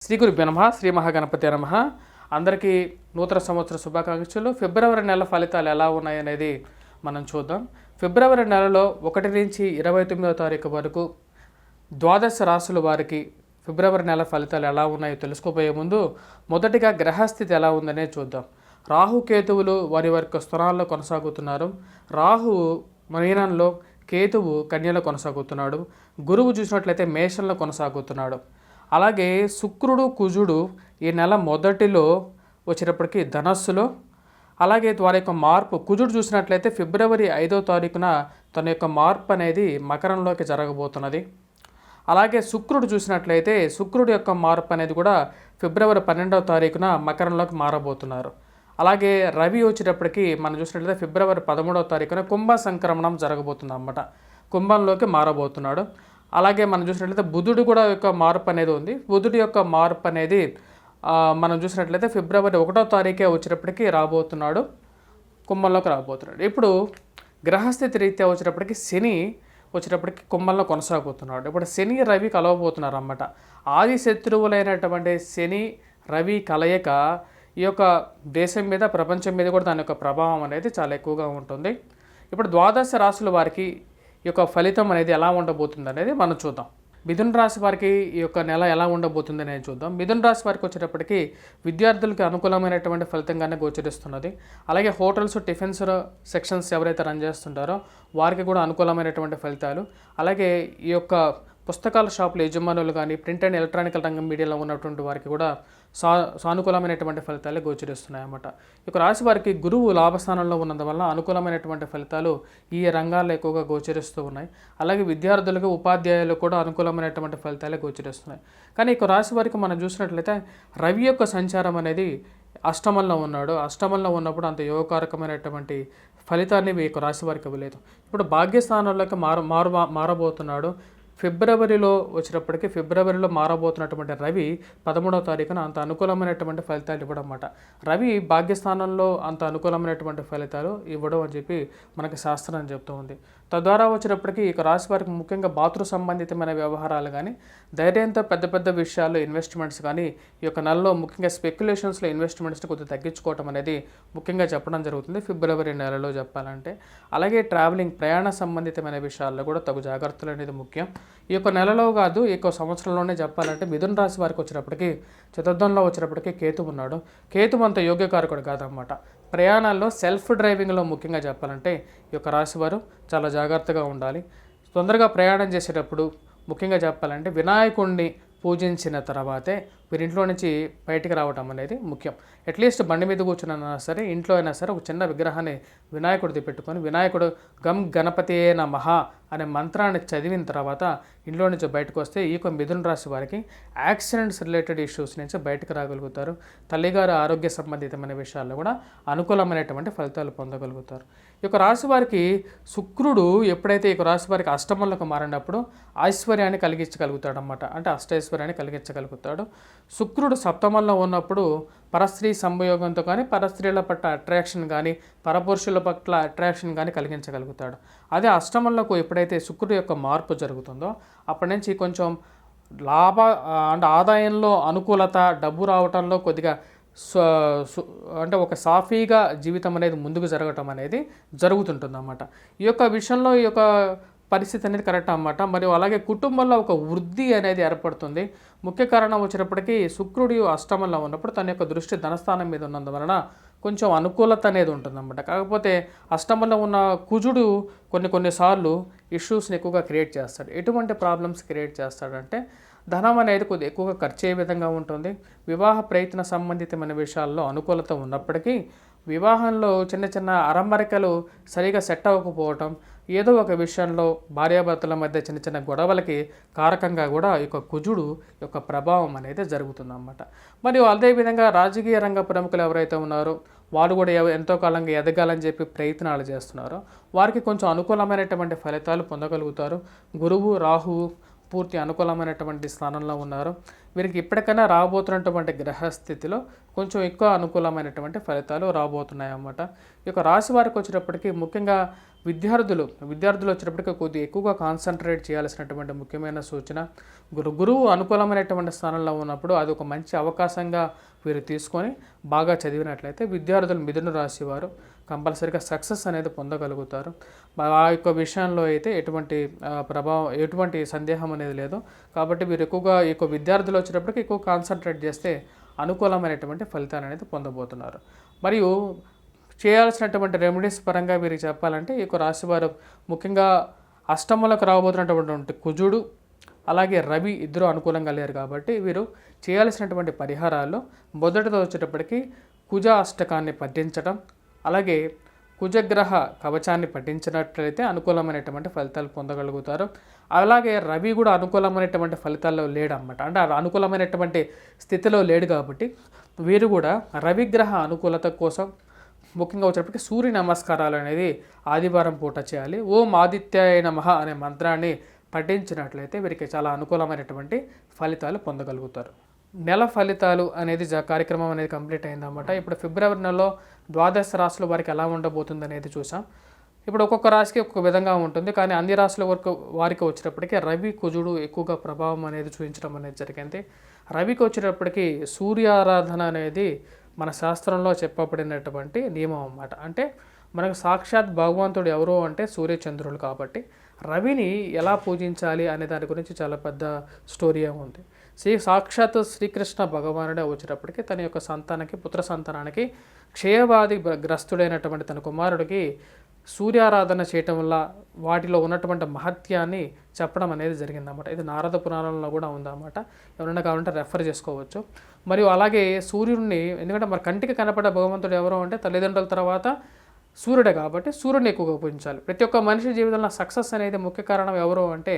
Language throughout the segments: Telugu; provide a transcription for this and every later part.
శ్రీ గురుభ్యో నమః. శ్రీ మహాగణపతి నమః. అందరికీ నూతన సంవత్సర శుభాకాంక్షలు. ఫిబ్రవరి నెల ఫలితాలు ఎలా ఉన్నాయనేది మనం చూద్దాం. ఫిబ్రవరి నెలలో 1 నుంచి 29వ తారీఖు వరకు ద్వాదశ రాశుల వారికి ఫిబ్రవరి నెల ఫలితాలు ఎలా ఉన్నాయో తెలుసుకోబోయే ముందు మొదటిగా గ్రహస్థితి ఎలా ఉందనే చూద్దాం. రాహుకేతువులు వారి వారి స్థానాల్లో కొనసాగుతున్నారు. రాహువు మీనంలో, కేతువు కన్యలో కొనసాగుతున్నాడు. గురువు చూసినట్లయితే మేషంలో కొనసాగుతున్నాడు. అలాగే శుక్రుడు, కుజుడు ఈ నెల మొదటిలో వచ్చేటప్పటికి ధనస్సులో, అలాగే వారి యొక్క మార్పు కుజుడు చూసినట్లయితే ఫిబ్రవరి 5వ తారీఖున తన యొక్క మార్పు అనేది మకరంలోకి జరగబోతున్నది. అలాగే శుక్రుడు చూసినట్లయితే శుక్రుడు యొక్క మార్పు అనేది కూడా ఫిబ్రవరి 12వ తారీఖున మకరంలోకి మారబోతున్నారు. అలాగే రవి వచ్చేటప్పటికి మనం చూసినట్లయితే ఫిబ్రవరి 13వ తారీఖున కుంభ సంక్రమణం జరగబోతుంది అన్నమాట. కుంభంలోకి మారబోతున్నాడు. అలాగే మనం చూసినట్లయితే బుధుడు కూడా యొక్క మార్పు అనేది ఉంది. బుధుడి యొక్క మార్పు అనేది మనం చూసినట్లయితే ఫిబ్రవరి 1వ తారీఖే వచ్చేటప్పటికి రాబోతున్నాడు, కుంభంలోకి రాబోతున్నాడు. ఇప్పుడు గ్రహస్థితి రీత్యా వచ్చేటప్పటికి శని వచ్చేటప్పటికి కుంభంలో కొనసాగుతున్నాడు. ఇప్పుడు శని రవి కలవబోతున్నారు అన్నమాట. ఆది శత్రువులైనటువంటి శని రవి కలయిక ఈ యొక్క దేశం మీద, ప్రపంచం మీద కూడా దాని యొక్క ప్రభావం అనేది చాలా ఎక్కువగా ఉంటుంది. ఇప్పుడు ద్వాదశ రాశుల వారికి ఈ యొక్క ఫలితం అనేది ఎలా ఉండబోతుంది అనేది మనం చూద్దాం. మిథున రాశి వారికి ఈ యొక్క నెల ఎలా ఉండబోతుంది అనేది చూద్దాం. మిథున రాశి వారికి వచ్చేటప్పటికి విద్యార్థులకు అనుకూలమైనటువంటి ఫలితంగానే గోచరిస్తున్నది. అలాగే హోటల్స్, టిఫిన్స్ సెక్షన్స్ ఎవరైతే రన్ చేస్తుంటారో వారికి కూడా అనుకూలమైనటువంటి ఫలితాలు. అలాగే ఈ యొక్క పుస్తకాల షాపుల యజమానులు కానీ, ప్రింట్ అండ్ ఎలక్ట్రానికల్ రంగం మీడియాలో ఉన్నటువంటి వారికి కూడా సానుకూలమైనటువంటి ఫలితాలు గోచరిస్తున్నాయి అన్నమాట. ఈ యొక్క రాశి వారికి గురువు లాభస్థానంలో ఉన్నందువల్ల అనుకూలమైనటువంటి ఫలితాలు ఈ రంగాల్లో ఎక్కువగా గోచరిస్తూ ఉన్నాయి. అలాగే విద్యార్థులకు, ఉపాధ్యాయులకు కూడా అనుకూలమైనటువంటి ఫలితాలే గోచరిస్తున్నాయి. కానీ ఈ యొక్క రాశి వారికి మనం చూసినట్లయితే రవి యొక్క సంచారం అనేది అష్టమంలో ఉన్నాడు. అష్టమంలో ఉన్నప్పుడు అంత యోగకారకమైనటువంటి ఫలితాన్ని ఈ యొక్క రాశి వారికి ఇవ్వలేదు. ఇప్పుడు భాగ్యస్థానంలోకి మారబోతున్నాడు. ఫిబ్రవరిలో వచ్చేటప్పటికి ఫిబ్రవరిలో మారబోతున్నటువంటి రవి 13వ తారీఖున అంత అనుకూలమైనటువంటి ఫలితాలు ఇవ్వడం అన్నమాట. రవి భాగ్యస్థానంలో అంత అనుకూలమైనటువంటి ఫలితాలు ఇవ్వడం అని చెప్పి మనకి శాస్త్రం చెప్తూ ఉంది. తద్వారా వచ్చేటప్పటికి ఇక రాశి వారికి ముఖ్యంగా బాతృ సంబంధితమైన వ్యవహారాలు కానీ, ధైర్యంతో పెద్ద పెద్ద విషయాల్లో ఇన్వెస్ట్మెంట్స్ కానీ ఈ యొక్క నెలలో ముఖ్యంగా స్పెక్యులేషన్స్లో ఇన్వెస్ట్మెంట్స్ని కొద్దిగా తగ్గించుకోవటం అనేది ముఖ్యంగా చెప్పడం జరుగుతుంది ఫిబ్రవరి నెలలో చెప్పాలంటే. అలాగే ట్రావెలింగ్, ప్రయాణ సంబంధితమైన విషయాల్లో కూడా తగు జాగ్రత్తలు అనేది ముఖ్యం. ఈ యొక్క నెలలో కాదు, ఈ యొక్క సంవత్సరంలోనే చెప్పాలంటే మిథున రాశి వారికి వచ్చేటప్పటికి చతుర్థంలో వచ్చేటప్పటికి కేతు ఉన్నాడు. కేతు అంత యోగ్యకారకుడు కాదన్నమాట. ప్రయాణాల్లో సెల్ఫ్ డ్రైవింగ్లో ముఖ్యంగా చెప్పాలంటే ఈ యొక్క రాశివారు చాలా జాగ్రత్తగా ఉండాలి. తొందరగా ప్రయాణం చేసేటప్పుడు ముఖ్యంగా చెప్పాలంటే వినాయకుడిని పూజించిన తర్వాతే మీరు ఇంట్లో నుంచి బయటికి రావటం అనేది ముఖ్యం. అట్లీస్ట్ బండి మీద కూర్చున్నా సరే, ఇంట్లో అయినా సరే ఒక చిన్న విగ్రహాన్ని వినాయకుడిది పెట్టుకొని వినాయకుడు గం గణపతియే నమః అనే మంత్రాన్ని చదివిన తర్వాత ఇంట్లో నుంచి బయటకు వస్తే ఈ యొక్క మిథున రాశి వారికి యాక్సిడెంట్స్ రిలేటెడ్ ఇష్యూస్ నుంచి బయటకు రాగలుగుతారు. తల్లిగారు ఆరోగ్య సంబంధితమైన విషయాల్లో కూడా అనుకూలమైనటువంటి ఫలితాలు పొందగలుగుతారు. ఈ యొక్క రాశి వారికి శుక్రుడు ఎప్పుడైతే ఈ యొక్క రాశి వారికి అష్టమంలోకి మారినప్పుడు ఐశ్వర్యాన్ని కలిగించగలుగుతాడు అన్నమాట. అంటే అష్టైశ్వర్యాన్ని కలిగించగలుగుతాడు. శుక్రుడు సప్తమంలో ఉన్నప్పుడు పరస్త్రీ సంయోగంతో కానీ, పరస్త్రీల పట్ల అట్రాక్షన్ కానీ, పరపురుషుల పట్ల అట్రాక్షన్ కానీ కలిగించగలుగుతాడు. అదే అష్టమంలోకి ఎప్పుడైతే శుక్రుడు యొక్క మార్పు జరుగుతుందో అప్పటి నుంచి కొంచెం అంటే ఆదాయంలో అనుకూలత, డబ్బు రావటంలో కొద్దిగా అంటే ఒక సాఫీగా జీవితం అనేది ముందుకు జరగటం అనేది జరుగుతుంటుంది అన్నమాట. ఈ యొక్క విషయంలో ఈ యొక్క పరిస్థితి అనేది కరెక్ట్ అన్నమాట. మరియు అలాగే కుటుంబంలో ఒక వృద్ధి అనేది ఏర్పడుతుంది. ముఖ్య కారణం వచ్చేటప్పటికి శుక్రుడు అష్టమంలో ఉన్నప్పుడు తన యొక్క దృష్టి ధనస్థానం మీద ఉన్నందువలన కొంచెం అనుకూలత అనేది ఉంటుందన్నమాట. కాకపోతే అష్టమంలో ఉన్న కుజుడు కొన్నిసార్లు ఇష్యూస్ని ఎక్కువగా క్రియేట్ చేస్తాడు. ఎటువంటి ప్రాబ్లమ్స్ క్రియేట్ చేస్తాడంటే ధనం అనేది కొద్దిగా ఎక్కువగా ఖర్చు అయ్యే విధంగా ఉంటుంది. వివాహ ప్రయత్న సంబంధితమైన విషయాల్లో అనుకూలత ఉన్నప్పటికీ వివాహంలో చిన్న చిన్న అరమరికలు సరిగా సెట్ అవ్వకపోవటం, ఏదో ఒక విషయంలో భార్యాభర్తల మధ్య చిన్న చిన్న గొడవలకి కారకంగా కూడా ఈ యొక్క కుజుడు యొక్క ప్రభావం అనేది జరుగుతుందన్నమాట. మరియు అదేవిధంగా రాజకీయ రంగ ప్రముఖులు ఎవరైతే ఉన్నారో వాళ్ళు కూడా ఎంతో కాలంగా ఎదగాలని చెప్పి ప్రయత్నాలు చేస్తున్నారో వారికి కొంచెం అనుకూలమైనటువంటి ఫలితాలు పొందగలుగుతారు. గురువు, రాహువు పూర్తి అనుకూలమైనటువంటి స్థానంలో ఉన్నారు. వీరికి ఇప్పటికైనా రాబోతున్నటువంటి గ్రహస్థితిలో కొంచెం ఎక్కువ అనుకూలమైనటువంటి ఫలితాలు రాబోతున్నాయి అన్నమాట. ఈ యొక్క రాశి వారికి వచ్చేటప్పటికి ముఖ్యంగా విద్యార్థులు వచ్చేటప్పటికి కొద్దిగా ఎక్కువగా కాన్సన్ట్రేట్ చేయాల్సినటువంటి ముఖ్యమైన సూచన. గురువు అనుకూలమైనటువంటి స్థానంలో ఉన్నప్పుడు అది ఒక మంచి అవకాశంగా వీరు తీసుకొని బాగా చదివినట్లయితే విద్యార్థులు మిథున రాశి వారు కంపల్సరీగా సక్సెస్ అనేది పొందగలుగుతారు. ఆ యొక్క విషయంలో అయితే ఎటువంటి సందేహం అనేది లేదు. కాబట్టి వీరు ఎక్కువగా ఈ యొక్క విద్యార్థులు వచ్చేటప్పటికి ఎక్కువ కాన్సన్ట్రేట్ చేస్తే అనుకూలమైనటువంటి ఫలితాలు అనేది పొందబోతున్నారు. మరియు చేయాల్సినటువంటి రెమెడీస్ పరంగా వీరికి చెప్పాలంటే ఈ యొక్క రాశివారు ముఖ్యంగా అష్టములకు రాబోతున్నటువంటి కుజుడు అలాగే రవి ఇద్దరు అనుకూలంగా లేరు కాబట్టి వీరు చేయాల్సినటువంటి పరిహారాల్లో మొదటితో వచ్చేటప్పటికి కుజ అష్టకాన్ని పఠించడం, అలాగే కుజగ్రహ కవచాన్ని పఠించినట్లయితే అనుకూలమైనటువంటి ఫలితాలు పొందగలుగుతారు. అలాగే రవి కూడా అనుకూలమైనటువంటి ఫలితాల్లో లేడన్నమాట. అంటే అనుకూలమైనటువంటి స్థితిలో లేడు కాబట్టి వీరు కూడా రవిగ్రహ అనుకూలత కోసం ముఖ్యంగా వచ్చేటప్పటికి సూర్య నమస్కారాలు అనేది ఆదివారం పూట చేయాలి. ఓం ఆదిత్యాయ నమః అనే మంత్రాన్ని పఠించినట్లయితే వీరికి చాలా అనుకూలమైనటువంటి ఫలితాలు పొందగలుగుతారు. నెల ఫలితాలు అనేది కార్యక్రమం అనేది కంప్లీట్ అయిందన్నమాట. ఇప్పుడు ఫిబ్రవరి నెలలో ద్వాదశ రాశుల వారికి ఎలా ఉండబోతుంది అనేది చూసాం. ఇప్పుడు ఒక్కొక్క రాశికి ఒక్కొక్క విధంగా ఉంటుంది. కానీ అన్ని రాశుల వారికి వచ్చేటప్పటికి రవి కుజుడు ఎక్కువగా ప్రభావం అనేది చూపించడం అనేది జరిగింది. రవికి వచ్చేటప్పటికి సూర్యారాధన అనేది మన శాస్త్రంలో చెప్పబడినటువంటి నియమం అన్నమాట. అంటే మనకు సాక్షాత్ భగవంతుడు ఎవరు అంటే సూర్యచంద్రులు కాబట్టి రవిని ఎలా పూజించాలి అనే దాని గురించి చాలా పెద్ద స్టోరీ ఉంది. సాక్షాత్ శ్రీకృష్ణ భగవానుడే వచ్చేటప్పటికి తన యొక్క పుత్ర సంతానానికి క్షయవాది గ్రస్తుడైనటువంటి తన కుమారుడికి సూర్యారాధన చేయటం వల్ల వాటిలో ఉన్నటువంటి మహత్యాన్ని చెప్పడం అనేది జరిగిందన్నమాట. ఇది నారద పురాణంలో కూడా ఉందన్నమాట. ఎవరైనా కావాలంటే రెఫర్ చేసుకోవచ్చు. మరియు అలాగే సూర్యుడిని, ఎందుకంటే మరి కంటికి కనపడే భగవంతుడు ఎవరు అంటే తల్లిదండ్రుల తర్వాత సూర్యుడే కాబట్టి సూర్యుడిని ఎక్కువగా పూజించాలి. ప్రతి ఒక్క మనిషి జీవితంలో సక్సెస్ అనేది ముఖ్య కారణం ఎవరు అంటే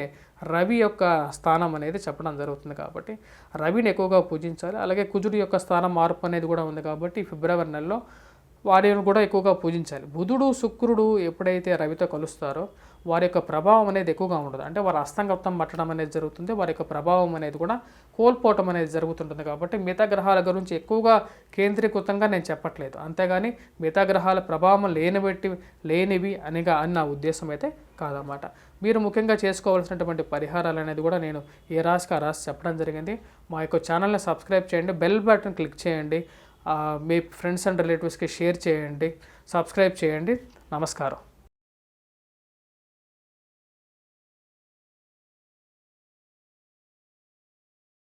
రవి యొక్క స్థానం అనేది చెప్పడం జరుగుతుంది కాబట్టి రవిని ఎక్కువగా పూజించాలి. అలాగే కుజుడి యొక్క స్థానం మార్పు అనేది కూడా ఉంది కాబట్టి ఫిబ్రవరి నెలలో వారిని కూడా ఎక్కువగా పూజించాలి. బుధుడు శుక్రుడు ఎప్పుడైతే రవితో కలుస్తారో వారి యొక్క ప్రభావం అనేది ఎక్కువగా ఉండదు. అంటే వారు అస్తంగత్వం పట్టడం అనేది జరుగుతుంది. వారి యొక్క ప్రభావం అనేది కూడా కోల్పోవటం అనేది జరుగుతుంటుంది. కాబట్టి మిగతా గ్రహాల గురించి ఎక్కువగా కేంద్రీకృతంగా నేను చెప్పట్లేదు. అంతేగాని మిగతా గ్రహాల ప్రభావం లేనివి అన్న ఉద్దేశం అయితే కాదన్నమాట. మీరు ముఖ్యంగా చేసుకోవాల్సినటువంటి పరిహారాలు అనేది కూడా నేను ఏ రాశికి ఆ రాశి చెప్పడం జరిగింది. మా యొక్క ఛానల్ని సబ్స్క్రైబ్ చేయండి, బెల్ బటన్ క్లిక్ చేయండి, మీ ఫ్రెండ్స్ అండ్ రిలేటివ్స్కి షేర్ చేయండి, సబ్స్క్రైబ్ చేయండి. నమస్కారం.